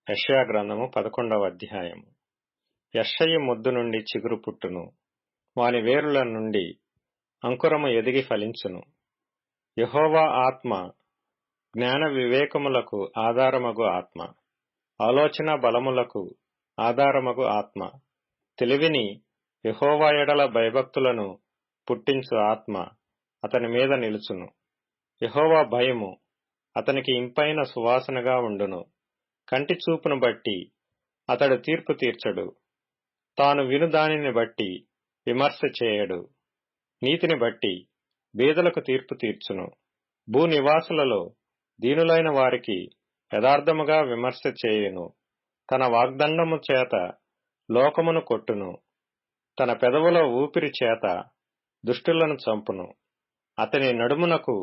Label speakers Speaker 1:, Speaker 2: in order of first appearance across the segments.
Speaker 1: యెషయా గ్రంథము 11వ అధ్యాయము. యెషయి మొద్దు నుండి చిగురు పుట్టును, వాని వేరుల నుండి అంకురము ఎదిగి ఫలించును. యెహోవా ఆత్మ జ్ఞాన వివేకములకు ఆధారమగు ఆత్మ, ఆలోచన బలములకు ఆధారమగు ఆత్మ, తెలివిని యెహోవా ఎడల భయభక్తులను పుట్టించు ఆత్మ అతని మీద నిలుచును. యెహోవా భయము అతనికి ఇంపైన సువాసనగా ఉండును. కంటి చూపును బట్టి అతడు తీర్పు తీర్చడు, తాను విను దానిని బట్టి విమర్శ చేయడు. నీతిని బట్టి బీదలకు తీర్పు తీర్చును. భూనివాసులలో దీనులైన వారికి యథార్థముగా విమర్శ చేయును. తన వాగ్దండము చేత లోకమును కొట్టును, తన పెదవుల ఊపిరి చేత దుష్టులను చంపును. అతని నడుమునకు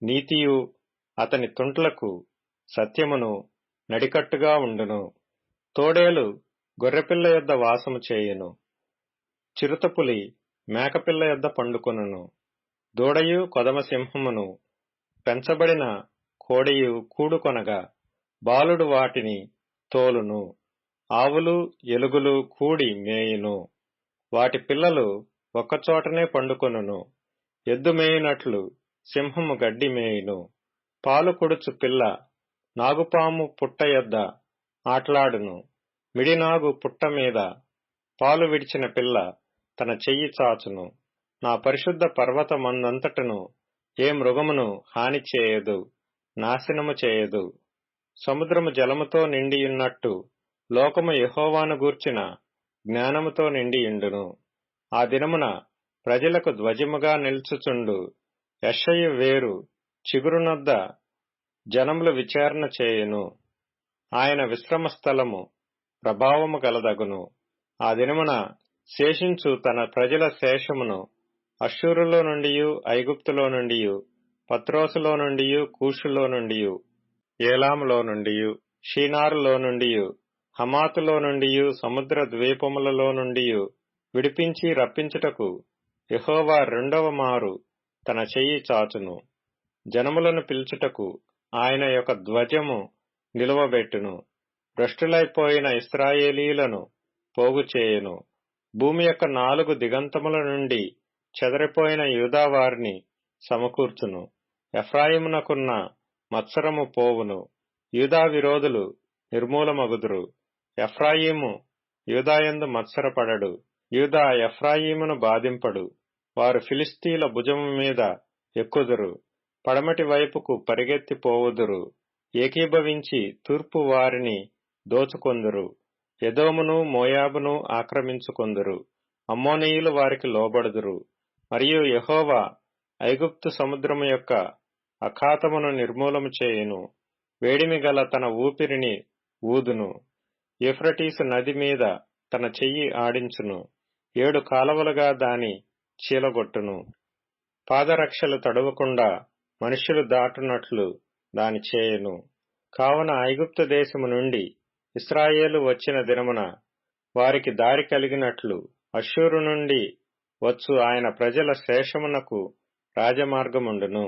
Speaker 1: నీతియు, అతని తుంట్లకు సత్యమును నడికట్టుగా ఉండును. తోడేలు గొర్రెపిల్ల యొద్ద వాసము చేయును, చిరుతపులి మేకపిల్ల యొద్ద పండుకొనును. దూడయు కొదమసింహమును పెంచబడిన కోడియు కూడుకొనగా బాలుడు వాటిని తోలును. ఆవులు ఎలుగులు కూడి మేయును, వాటి పిల్లలు ఒక్కచోటనే పండుకొనును. ఎద్దు మేయునట్లు సింహము గడ్డి మేయును. పాలు కొడుచు పిల్ల నాగుపాము పుట్ట యొద్ద ఆట్లాడును. మిడినాగు పుట్ట మీద పాలు విడిచిన పిల్ల తన చెయ్యి చాచును. నా పరిశుద్ధ పర్వతమందంతటను ఏ మృగమును హాని చేయదు, నాశనము చేయదు. సముద్రము జలముతో నిండియున్నట్టు లోకము యెహోవాను గూర్చిన జ్ఞానముతో నిండియుండును. ఆ దినమున ప్రజలకు ధ్వజముగా నిల్చుచుండు యెషయి వేరు చిగురునొద్ద జనములు విచారణ చేయును. ఆయన విశ్రమ స్థలము ప్రభావము గలదగును. ఆ దినమున శేషించు తన ప్రజల శేషమును అష్షూరులో నుండియు, ఐగుప్తులో నుండియు, పత్రోసులో నుండియు, కూషులో నుండియు, ఏలాములో నుండియు, షీనారులో నుండియు, హమాతులో నుండియు, సముద్ర ద్వీపములలో నుండియు విడిపించి రప్పించుటకు యెహోవా రెండవ మారు తన చెయ్యి చాచును. జనములను పిలుచుటకు ఆయన యొక్క ధ్వజము నిలువబెట్టును. భ్రష్టులైపోయిన ఇశ్రాయేలీయులను పోగు చేయును. భూమి యొక్క 4 దిగంతముల నుండి చెదరిపోయిన యూదా వారిని సమకూర్చును. ఎఫ్రాయిమునకున్న మత్సరము పోవును. యూదా విరోధులు నిర్మూలమగుదురు. ఎఫ్రాయిము యూదాయందు మత్సరపడడు, యూదా ఎఫ్రాయిమును బాధింపడు. వారు ఫిలిష్తీయుల భుజము మీద ఎక్కుదురు, పడమటి వైపుకు పరిగెత్తి పోవుదురు. ఏకీభవించి తూర్పు వారిని దోచుకొందురు. ఎదోమును మోయాబును ఆక్రమించుకొందురు. అమ్మోనీయులు వారికి లోబడుదురు. మరియు యెహోవా ఐగుప్తు సముద్రము యొక్క అఖాతమును నిర్మూలము చేయును. వేడిమి గల తన ఊపిరిని ఊదును. యూఫ్రటీసు నది మీద తన చెయ్యి ఆడించును. 7 కాలవలుగా దాని చీలగొట్టును. పాదరక్షలు తడవకుండా మనుష్యులు దాటునట్లు దాని చేయును. కావున ఐగుప్తు దేశము నుండి ఇశ్రాయేలు వచ్చిన దినమున వారికి దారి కలిగినట్లు అష్షూరు నుండి వచ్చు ఆయన ప్రజల శేషమునకు రాజమార్గముండును.